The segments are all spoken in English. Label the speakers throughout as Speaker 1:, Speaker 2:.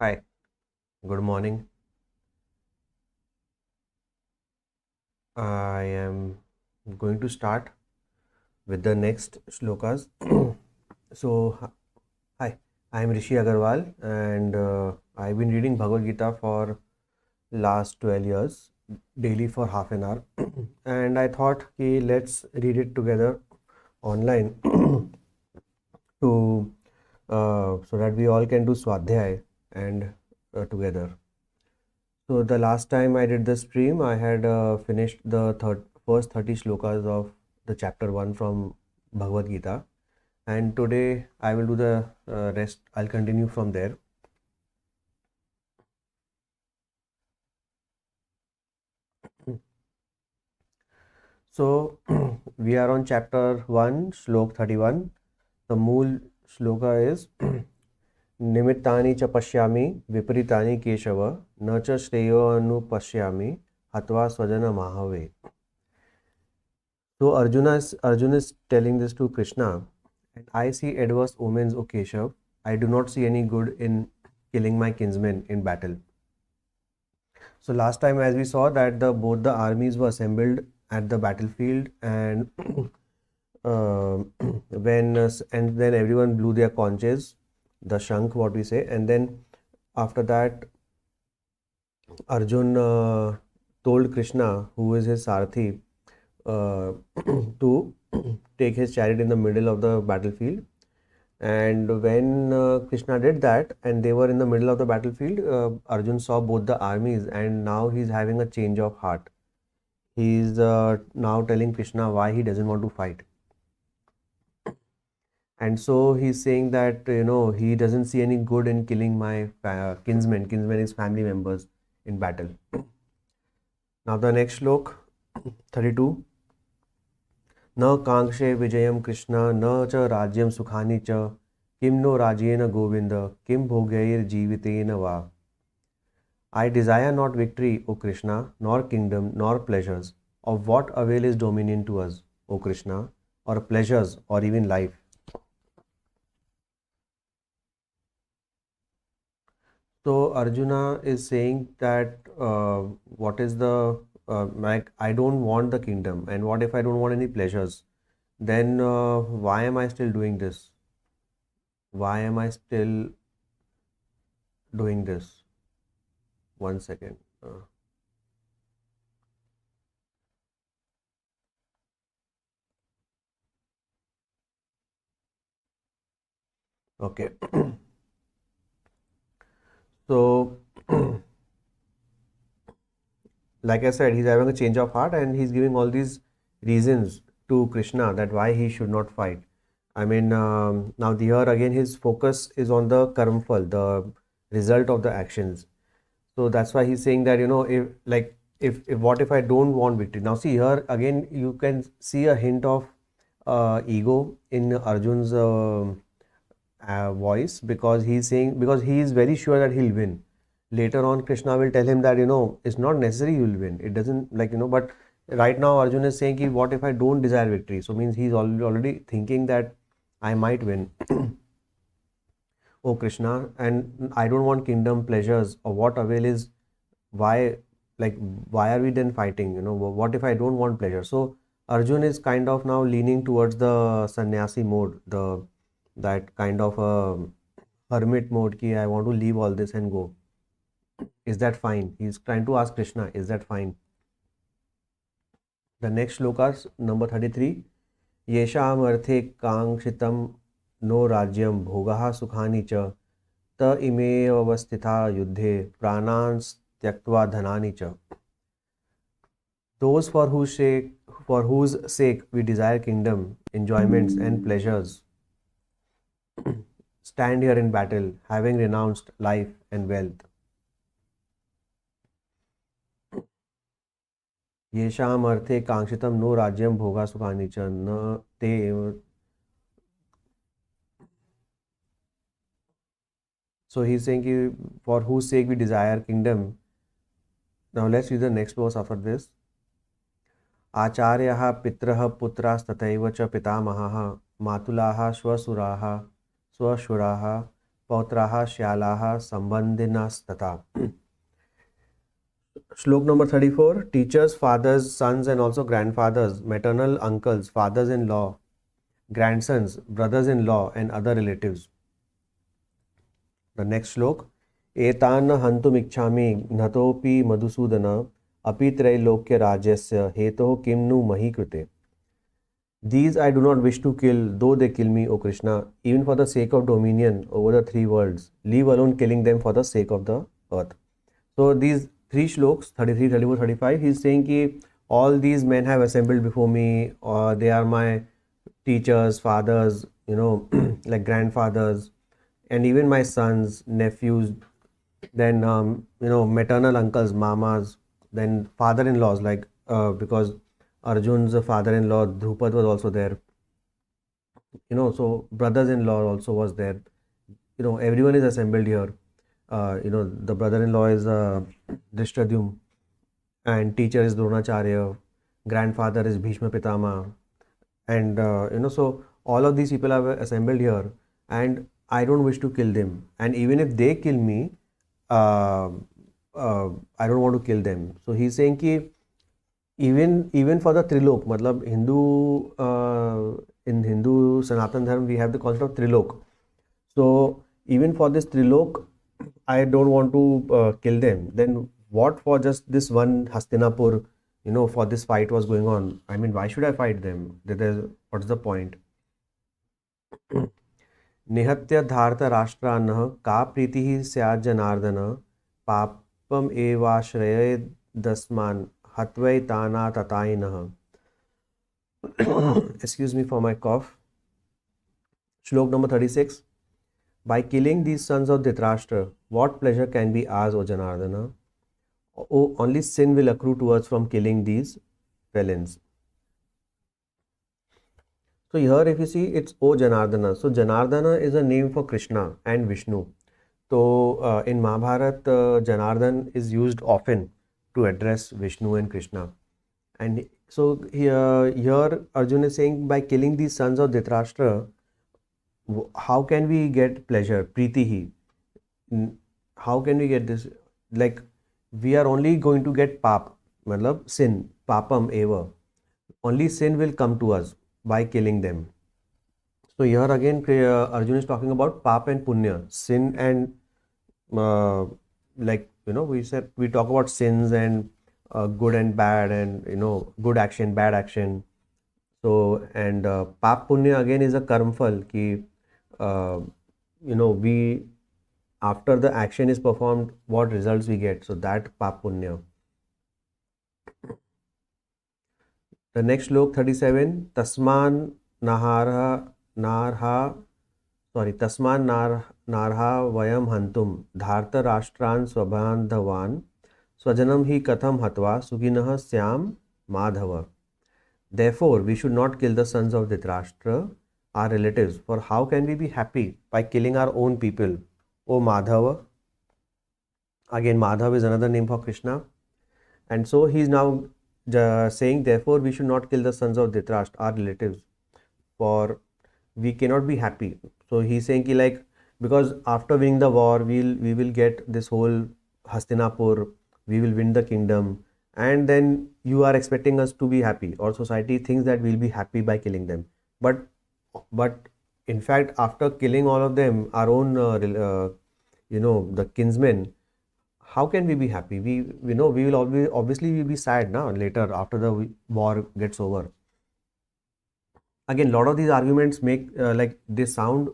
Speaker 1: Hi, good morning. I am going to start with the next shlokas. Hi, I am Rishi Agarwal and I've been reading Bhagavad Gita for last 12 years, daily for half an hour. And I thought, okay, let's read it together online to so that we all can do Swadhyaya and together. So the last time I did the stream, I had finished the first 30 shlokas of the chapter 1 from Bhagavad Gita. And today I will do the rest. I'll continue from there. So we are on chapter 1, shlok 31. The mool shloka is Nimittani cha pashyami viparitani keshava na cha shreyo anupashyami hatva swajana mahave. So Arjuna is telling this to Krishna, and I see adverse omens, O Keshav. I do not see any good in killing my kinsmen in battle. So last time, as we saw, that both the armies were assembled at the battlefield, and and then everyone blew their conches, the shank, what we say, and then after that, Arjun told Krishna, who is his Sarthi, to take his chariot in the middle of the battlefield. And when Krishna did that, and they were in the middle of the battlefield, Arjun saw both the armies, and now he's having a change of heart. He's now telling Krishna why he doesn't want to fight. And so he's saying that, he doesn't see any good in killing my kinsmen. Kinsmen is family members in battle. Now the next shlok, 32. न कांक्षे विजयम कृष्ण न च राज्यम सुखानि च किम no राज्येन Govind किम भोगैर्जीवितेन वा. I desire not victory, O Krishna, nor kingdom, nor pleasures. Of what avail is dominion to us, O Krishna, or pleasures, or even life? So Arjuna is saying that what is the like, I don't want the kingdom, and what if I don't want any pleasures? Then why am I still doing this? Why am I still doing this? One second. Okay. So, like I said, he's having a change of heart, and he's giving all these reasons to Krishna that why he should not fight. I mean, now here again, his focus is on the karmfal, the result of the actions. So that's why he's saying that, if what if I don't want victory? Now see here again, you can see a hint of ego in Arjun's voice, because he is very sure that he'll win. Later on, Krishna will tell him that, it's not necessary you'll win. It doesn't, but right now Arjun is saying, what if I don't desire victory? So means he's already thinking that I might win. Oh Krishna, and I don't want kingdom, pleasures, or what avail is, why, why are we then fighting? What if I don't want pleasure? So Arjun is kind of now leaning towards the sannyasi mode, that kind of a hermit mode, ki I want to leave all this and go. Is that fine? He's trying to ask Krishna, is that fine? The next shlokas, number 33. Yesham arthe kangshitam no rajyam bhogaha sukhani cha ta ime avastitha yuddhe pranans tyaktva dhanani cha. Those for whose sake we desire kingdom, enjoyments and pleasures, stand here in battle, having renounced life and wealth. येषाम् अर्थे कांक्षितम no राज्यम भोगा सुखानि च न ते. So he's saying, for whose sake we desire kingdom. Now let's read the next verse after this. आचार्यः पितरः पुत्रास्तथैव च पितामहः मातुलाः स्वशुराः Pautraha Shyalaha Sambandhinastata. Shlok number 34. Teachers, fathers, sons and also grandfathers, maternal uncles, fathers-in-law, grandsons, brothers-in-law and other relatives. The next shlok. Etan hantum ikchami gnatopi madhusudana api trailokya rajyasya hetoh kimnu mahi krute. These I do not wish to kill, though they kill me, O Krishna, even for the sake of dominion over the three worlds. Leave alone killing them for the sake of the earth. So these three shloks, 33, 34, 35, he is saying ki all these men have assembled before me, or they are my teachers, fathers, like grandfathers, and even my sons, nephews, then maternal uncles, mamas, then father-in-laws, like because Arjun's father-in-law Drupad was also there, so brothers-in-law also was there, everyone is assembled here. The brother-in-law is Drishtadyum, and teacher is Dronacharya, grandfather is Bhishma Pitama, and so all of these people are assembled here, and I don't wish to kill them, and even if they kill me, I don't want to kill them. So he's saying ki even for the Trilok, matlab in Hindu Sanatan Dharma we have the concept of Trilok. So even for this Trilok, I don't want to kill them. Then what for just this one Hastinapur, for this fight was going on? I mean, why should I fight them? What's the point? निहत्य धार्त राष्ट्रान्नः का प्रीतिः स्यात् जनार्दन पापम एवाश्रयेदस्मान् हत्वैतानाततायिनः. Excuse me for my cough. Shlok number 36. By killing these sons of Dhritarashtra, what pleasure can be ours, O Janardana? Oh, only sin will accrue to us from killing these felons. So here if you see, it's O Janardana. So Janardana is a name for Krishna and Vishnu. So in Mahabharata, Janardan is used often to address Vishnu and Krishna. And so here Arjuna is saying, by killing these sons of Dhritarashtra, how can we get pleasure? Pritihi. How can we get this? Like, we are only going to get pap, matlab sin, papam eva. Only sin will come to us by killing them. So here again Arjuna is talking about pap and punya, sin and we talk about sins and good and bad, and good action, bad action. So and pap punya again is a karmfal ki we, after the action is performed, what results we get. So that pap punya. The next slok 37. Tasman narha vayam hantum dharta rashtran swabandhavan swajanam hi katham hatva suginah syam madhava. Therefore, we should not kill the sons of Dhritarashtra, our relatives, for how can we be happy by killing our own people, O Madhava? Again, Madhav is another name for Krishna. And so he is now saying, therefore, we should not kill the sons of Dhritarashtra, our relatives, for we cannot be happy. So he is saying, because after winning the war, we will get this whole Hastinapur, we will win the kingdom, and then you are expecting us to be happy, or society thinks that we'll be happy by killing them. But in fact, after killing all of them, our own, the kinsmen, how can we be happy? We will obviously be sad now later after the war gets over. Again, a lot of these arguments make they sound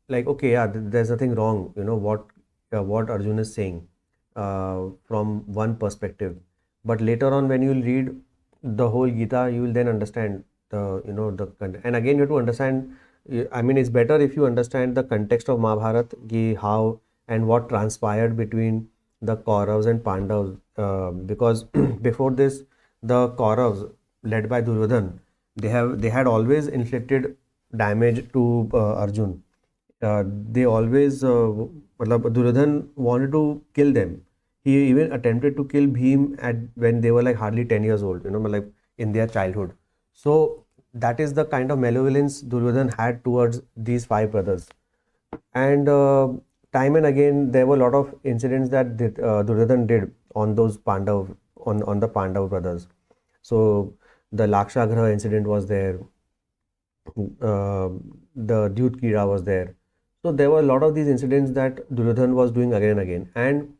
Speaker 1: like, okay, yeah, there's nothing wrong, what Arjuna is saying from one perspective. But later on, when you will read the whole Gita, you will then understand the content. And again, you have to understand, I mean, it's better if you understand the context of Mahabharata, how and what transpired between the Kauravas and Pandavas, because before this, the Kauravas, led by Duryodhan, they had always inflicted damage to Arjun. They always, Duryodhan wanted to kill them. He even attempted to kill Bhim when they were like hardly 10 years old, in their childhood. So that is the kind of malevolence Duryodhan had towards these five brothers. And time and again, there were a lot of incidents that Duryodhan did on those on the Pandav brothers. So the Lakshagraha incident was there. uh, the Dudh Kira was there. So there were a lot of these incidents that Duryodhan was doing again and again. And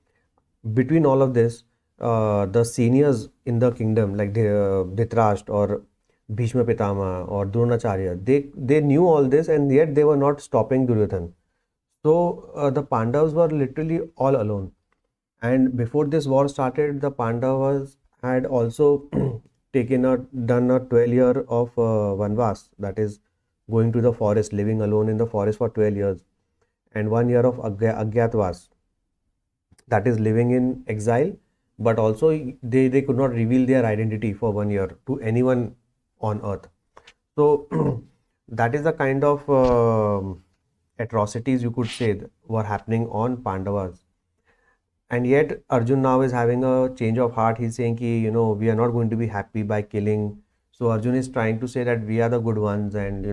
Speaker 1: between all of this, the seniors in the kingdom, like Dhritarashtra or Bhishma Pitama or Dronacharya, they knew all this, and yet they were not stopping Duryodhan. So the Pandavas were literally all alone. And before this war started, the Pandavas had also done a 12-year of Vanvas, that is going to the forest, living alone in the forest for 12 years, and 1 year of Agyatvas, that is living in exile, but also they could not reveal their identity for 1 year to anyone on earth. So that is the kind of atrocities, you could say, were happening on Pandavas. And yet Arjun now is having a change of heart. He's saying ki, we are not going to be happy by killing. So Arjun is trying to say that we are the good ones, and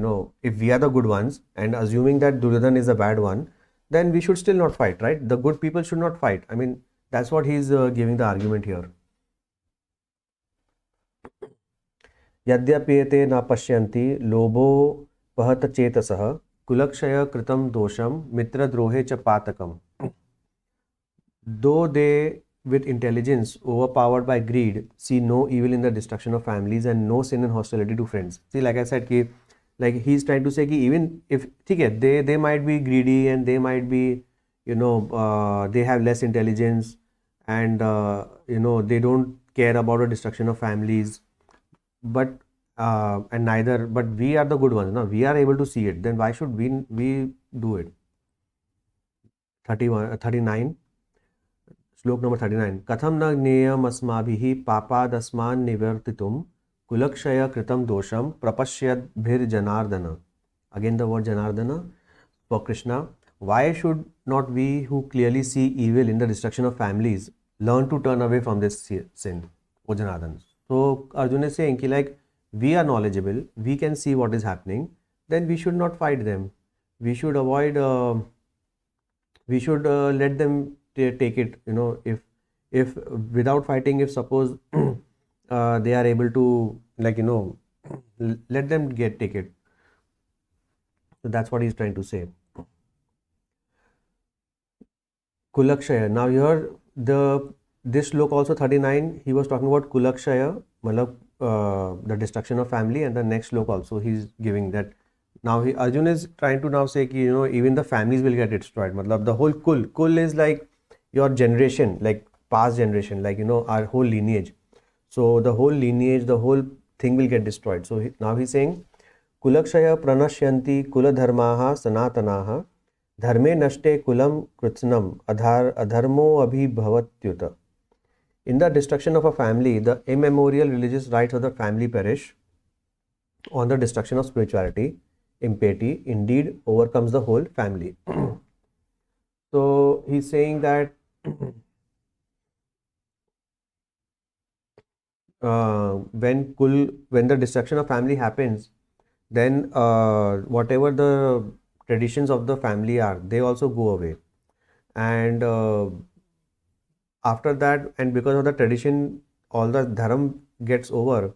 Speaker 1: if we are the good ones, and assuming that Duryodhan is a bad one, then we should still not fight, right? The good people should not fight. I mean, that's what he's giving the argument here. यद्यप्येते न पश्यन्ति लोभो वहत चेतसः कुलक्षय कृतं दोषम मित्रद्रोहे च पातकम. Though they, with intelligence overpowered by greed, see no evil in the destruction of families and no sin and hostility to friends. See, like I said, like he's trying to say, even if they might be greedy, and they might be, they have less intelligence, and they don't care about the destruction of families, but but we are the good ones. No, we are able to see it. Then why should we do it? 39. श्लोक number 39. कथम न ज्ञेयम अस्माभिः पापादस्मान् निवर्तितुम कुलक्षय कृतं दोषम प्रपश्यद्भिर्जनार्दन. Again the word Janardana for Krishna. Why should not we, who clearly see evil in the destruction of families, learn to turn away from this sin, O Janardana? So Arjuna is saying, like, we are knowledgeable, we can see what is happening, then we should not fight them. We should avoid, we should let them take it, if without fighting, if suppose they are able to, like, let them take it. So that's what he's trying to say. Kulakshaya. Now here this slok also 39, he was talking about Kulakshaya, the destruction of family, and the next slok also he's giving that. Now Arjun is trying to now say, even the families will get destroyed. The whole kul is like your generation, like past generation, like our whole lineage. So the whole lineage, the whole thing will get destroyed. So now he's saying, Kulakshaya pranashyanti kuladharmaha sanatanaha dharme nashte kulam krutsanam adharmo abhibhavatyuta. In the destruction of a family, the immemorial religious rights of the family perish. On the destruction of spirituality, impiety indeed overcomes the whole family. So he's saying that when the destruction of family happens, then whatever the traditions of the family are, they also go away. And after that, and because of the tradition, all the dharam gets over,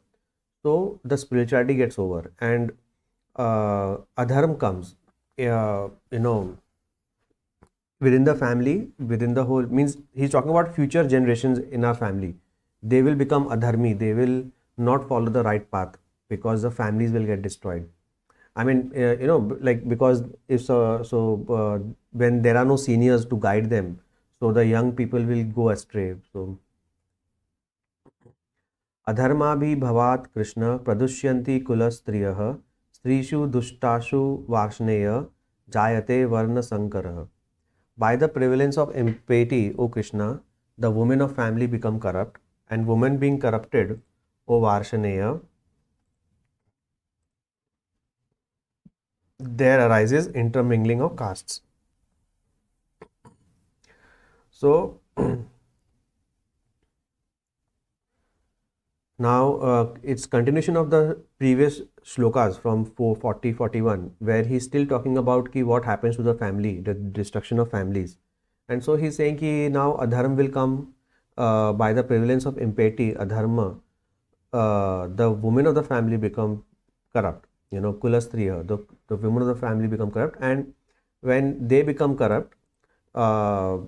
Speaker 1: so the spirituality gets over, and adharm comes, within the family, within the whole, means he's talking about future generations in our family. They will become adharmi, they will not follow the right path, because the families will get destroyed. I mean, like, because if when there are no seniors to guide them, so the young people will go astray. So अधर्मा भी भवात कृष्ण प्रदुष्यन्ति कुलस्त्रियः स्त्रीषु दुष्टासु वार्ष्णेय जायते वर्ण संकरः. By the prevalence of impiety, O Krishna, the women of family become corrupt, and women being corrupted, O Varshaneya, there arises intermingling of castes. So Now, it's continuation of the previous shlokas from 440, 41, where he's still talking about ki what happens to the family, the destruction of families. And so he's saying ki now adharma will come by the prevalence of impiety, adharma. The women of the family become corrupt. Kulastriya, the women of the family become corrupt. And when they become corrupt, uh,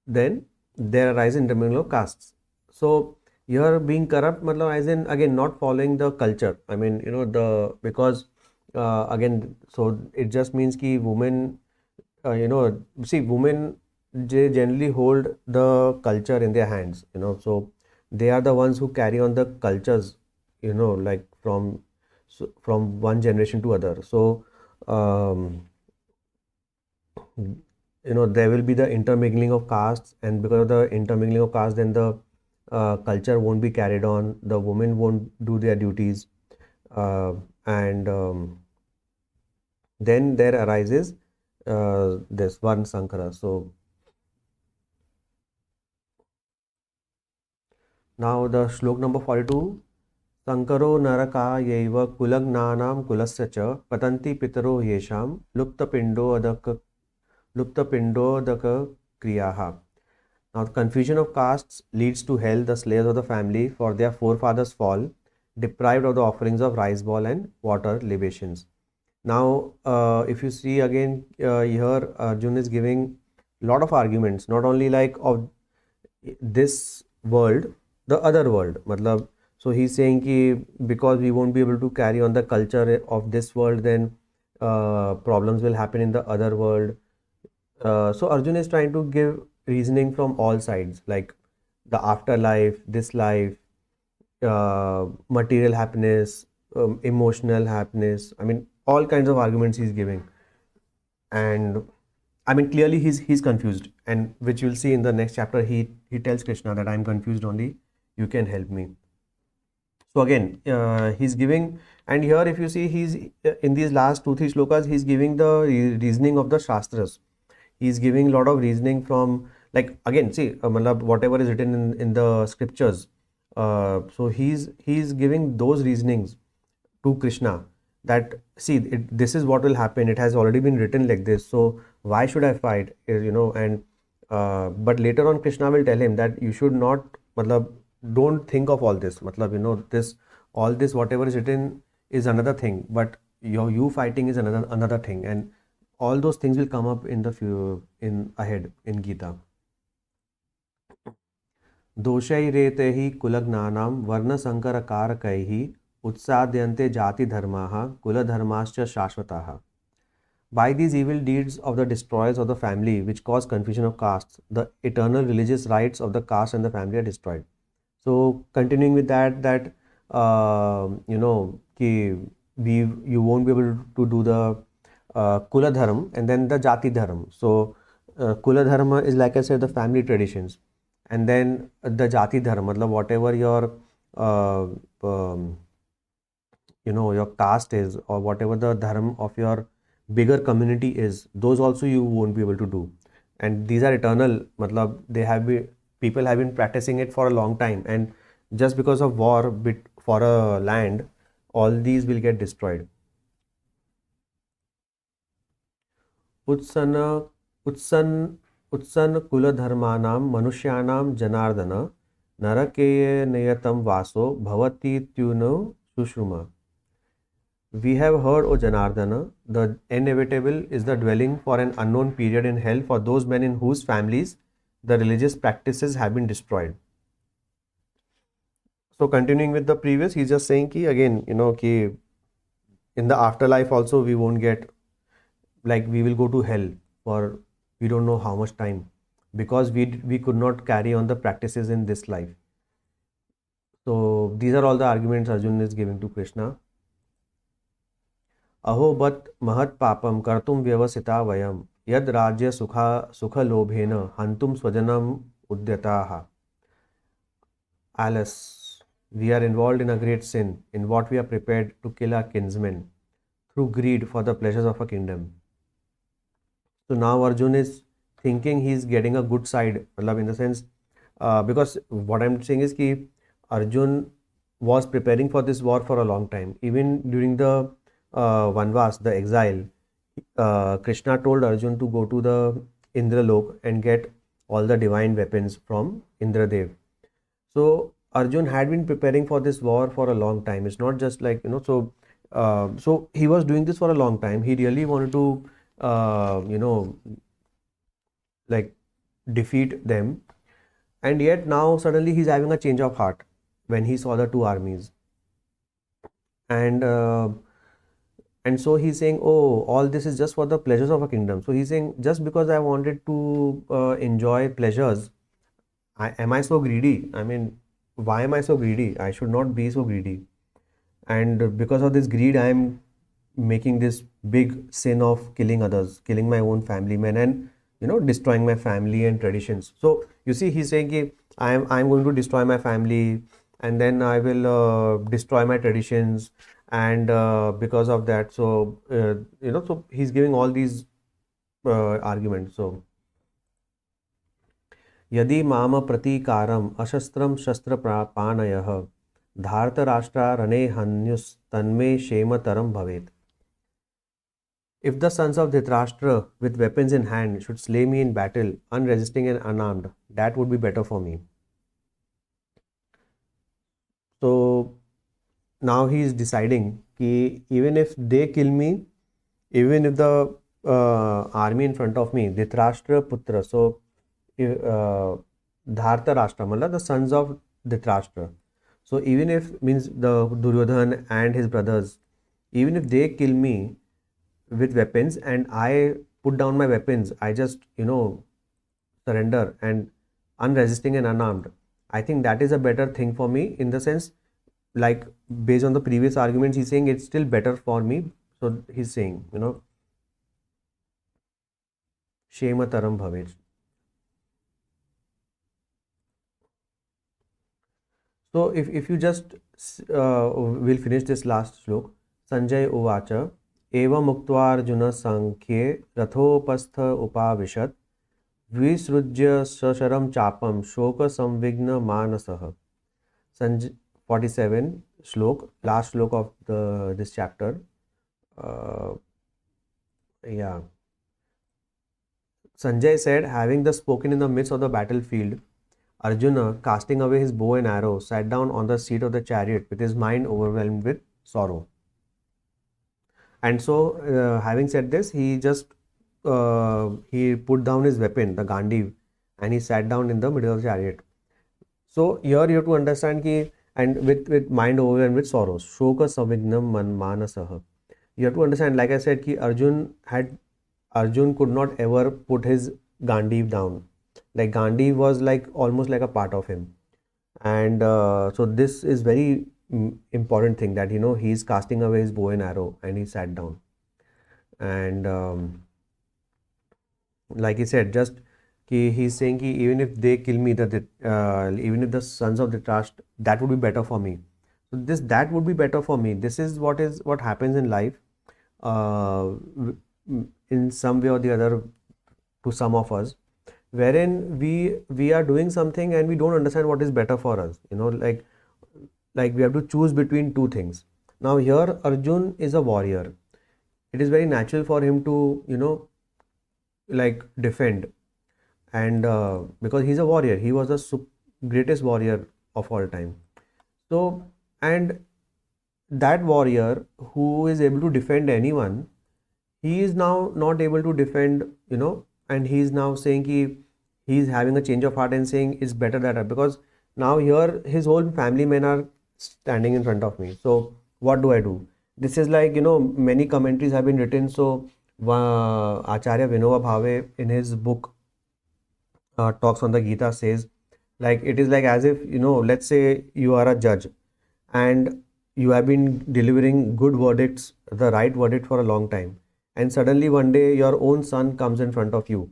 Speaker 1: then there arise intermingling of castes. So here being corrupt, matlab, as in again not following the culture. I mean, because again, so it just means ki women, see, women, they generally hold the culture in their hands. So they are the ones who carry on the cultures, like from one generation to other. So um, there will be the intermingling of castes, and because of the intermingling of castes, then the culture won't be carried on, the women won't do their duties, and then there arises this one sankara. So now the shlok number 42. Sankaro naraka yaiva kulagnanam kulasya cha patanti pitaro yesham luptapindodaka kriyaha. Now, the confusion of castes leads to hell, the slayers of the family, for their forefathers fall, deprived of the offerings of rice ball and water libations. Now, if you see again here, Arjun is giving lot of arguments, not only like of this world, the other world. Matlab, so he's saying ki because we won't be able to carry on the culture of this world, then problems will happen in the other world. So Arjun is trying to give reasoning from all sides, like the afterlife, this life, material happiness, emotional happiness. I mean, all kinds of arguments he's giving, and I mean, clearly he's confused, and which you'll see in the next chapter. He tells Krishna that I'm confused only. You can help me. So again, he's giving, and here if you see, he's in these last 2-3 shlokas, he's giving the reasoning of the shastras. He's giving a lot of reasoning from, like, again, see, matlab, whatever is written in the scriptures. So he's giving those reasonings to Krishna, that see, this is what will happen. It has already been written like this. So why should I fight? And but later on, Krishna will tell him that you should not, matlab, don't think of all this. Matlab, all this, whatever is written is another thing, but you fighting is another thing, and all those things will come up in the ahead in Gita. दोषै रेते हि कुलग्नानां वर्णसंकरकारकैः उत्साद्यन्ते जातिधर्माः कुलधर्माश्च शाश्वताः. By these evil deeds of the destroyers of the family, which cause confusion of castes, the eternal religious rights of the caste and the family are destroyed. So continuing with that you won't be able to do the kula dharma and then the jati dharma. So kula dharma is, like I said, the family traditions, and then the jati dharma, matlab whatever your your caste is, or whatever the dharma of your bigger community is, those also you won't be able to do. And these are eternal, matlab people have been practicing it for a long time, and just because of war for a land, all these will get destroyed. उत्सन उत्सन उत्सन कुलधर्मानां मनुष्याणां जनार्दन नरके नियतं वासो भवतीत्युनो सुश्रुमा. We have heard, O Janardana, the inevitable is the dwelling for an unknown period in hell for those men in whose families the religious practices have been destroyed. So continuing with the previous, he's just saying ki again, ki in the afterlife also we won't get, like, we will go to hell for we don't know how much time, because we could not carry on the practices in this life. So these are all the arguments Arjun is giving to Krishna. अहो बत महत् पापम कर्तुम व्यवसिता वयम यद राज्य सुख लोभेन हंतुम स्वजनम उद्यताः. Alice, we are involved in a great sin in what we are prepared to kill our kinsmen through greed for the pleasures of a kingdom. So now Arjun is thinking he's getting a good side, in the sense, because what I'm saying is ki Arjun was preparing for this war for a long time. Even during the Vanvas, the exile, Krishna told Arjun to go to the Indralok and get all the divine weapons from Indradev. So Arjun had been preparing for this war for a long time. It's not just like, so he was doing this for a long time. He really wanted to, like defeat them. And yet now suddenly he's having a change of heart when he saw the two armies. And so he's saying, oh, all this is just for the pleasures of a kingdom. So he's saying, just because I wanted to enjoy pleasures, am I so greedy? I mean, why am I so greedy? I should not be so greedy. And because of this greed, I am making this big sin of killing others, killing my own family men, and destroying my family and traditions. So you see, he's saying, ki, I'm going to destroy my family, and then I will destroy my traditions, and because of that, so so he's giving all these arguments. So यदि माम प्रतीकारम अशस्त्रम शस्त्र पाणयः धार्तराष्ट्रा रणे हन्युस्तन्मे क्षेमतरम भवेत्. If the sons of Dhritarashtra with weapons in hand should slay me in battle, unresisting and unarmed, that would be better for me. So now he is deciding that even if they kill me, even if the army in front of me, Dhritarashtra Putra, so Dhartarashtra, the sons of Dhritarashtra. So even if means the Duryodhan and his brothers, even if they kill me with weapons and I put down my weapons, I just surrender and unresisting and unarmed, I think that is a better thing for me, in the sense, like based on the previous arguments, he's saying it's still better for me. So he's saying, Shemataram Bhavet. So if you just we'll finish this last slok. Sanjay Uvacha Eva Muktvarjuna Sankhye Rathopastha Upavishat Visrujya Sasharam Chapam Shoka Samvigna Manasah. Sanjay 47 slok, last slok of this chapter. Sanjay said, having thus spoken in the midst of the battlefield, Arjuna, casting away his bow and arrow, sat down on the seat of the chariot with his mind overwhelmed with sorrow. And so, having said this, he just he put down his weapon, the Gandiv, and he sat down in the middle of the chariot. So here you have to understand ki, and with mind overwhelmed with sorrow, shoka savignam manasah. You have to understand, like I said, ki Arjun could not ever put his Gandiv down. Like Gandhi was like almost like a part of him. And so this is very important thing, that he's casting away his bow and arrow and he sat down. And like he said, just he's saying ki even if they kill me, even if the sons of Dhritarashtra, that would be better for me. So that would be better for me. This is what happens in life, in some way or the other, to some of us, wherein we are doing something and we don't understand what is better for us. Like we have to choose between two things. Now here Arjun is a warrior. It is very natural for him to like defend, and because he's a warrior, he was the greatest warrior of all time. So, and that warrior who is able to defend anyone, he is now not able to defend, and he is now saying he is having a change of heart and saying it's better that, because now here his whole family men are standing in front of me. So what do I do? This is like, many commentaries have been written. So Acharya Vinoba Bhave in his book Talks on the Gita says, like, it is like as if, let's say you are a judge and you have been delivering good verdicts, the right verdict for a long time, and suddenly one day your own son comes in front of you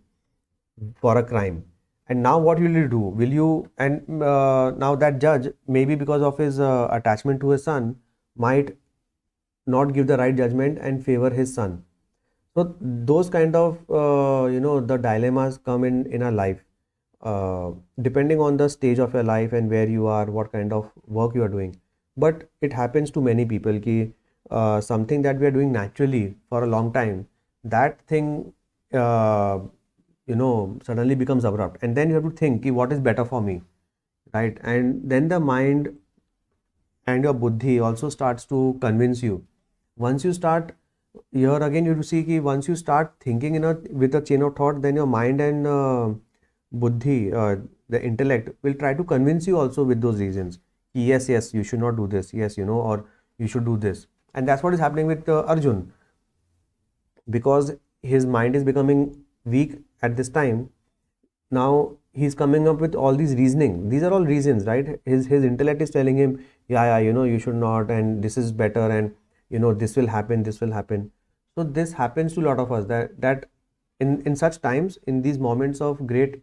Speaker 1: for a crime. And now what will you do? Will you, and now that judge, maybe because of his attachment to his son, might not give the right judgment and favor his son. So those kind of, the dilemmas come in our life, depending on the stage of your life and where you are, what kind of work you are doing. but it happens to many people ki something that we are doing naturally for a long time, that thing suddenly becomes abrupt, and then you have to think ki what is better for me, right? And then the mind and your buddhi also starts to convince you. Once you start, here again you see ki once you start thinking with a chain of thought, then your mind and buddhi, the intellect, will try to convince you also with those reasons. Yes, yes, you should not do this. Yes, or you should do this. And that's what is happening with Arjun, because his mind is becoming weak at this time. Now he's coming up with all these reasoning. These are all reasons, right? His intellect is telling him, yeah, yeah, you should not, and this is better, and this will happen, this will happen. So this happens to a lot of us, that in such times, in these moments of great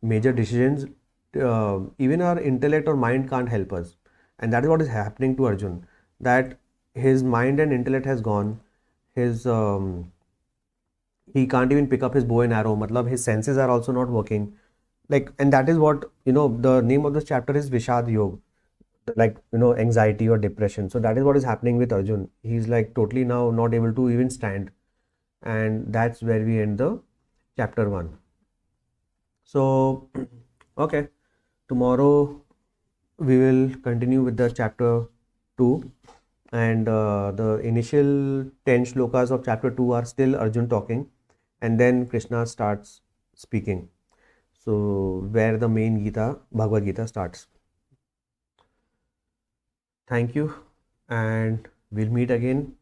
Speaker 1: major decisions, even our intellect or mind can't help us. And that is what is happening to Arjun, that his mind and intellect has gone. His he can't even pick up his bow and arrow. Matlab, his senses are also not working. Like, and that is what, the name of this chapter is Vishad Yog, like, anxiety or depression. So that is what is happening with Arjun. He's like totally now not able to even stand. And that's where we end the chapter 1. So, okay, tomorrow we will continue with the chapter 2, and the initial 10 shlokas of chapter 2 are still Arjun talking, and then Krishna starts speaking. So, where the main Gita, Bhagavad Gita starts. Thank you, and we'll meet again,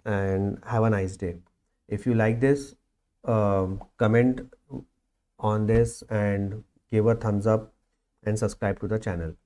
Speaker 1: and have a nice day. If you like this, comment on this and give a thumbs up and subscribe to the channel.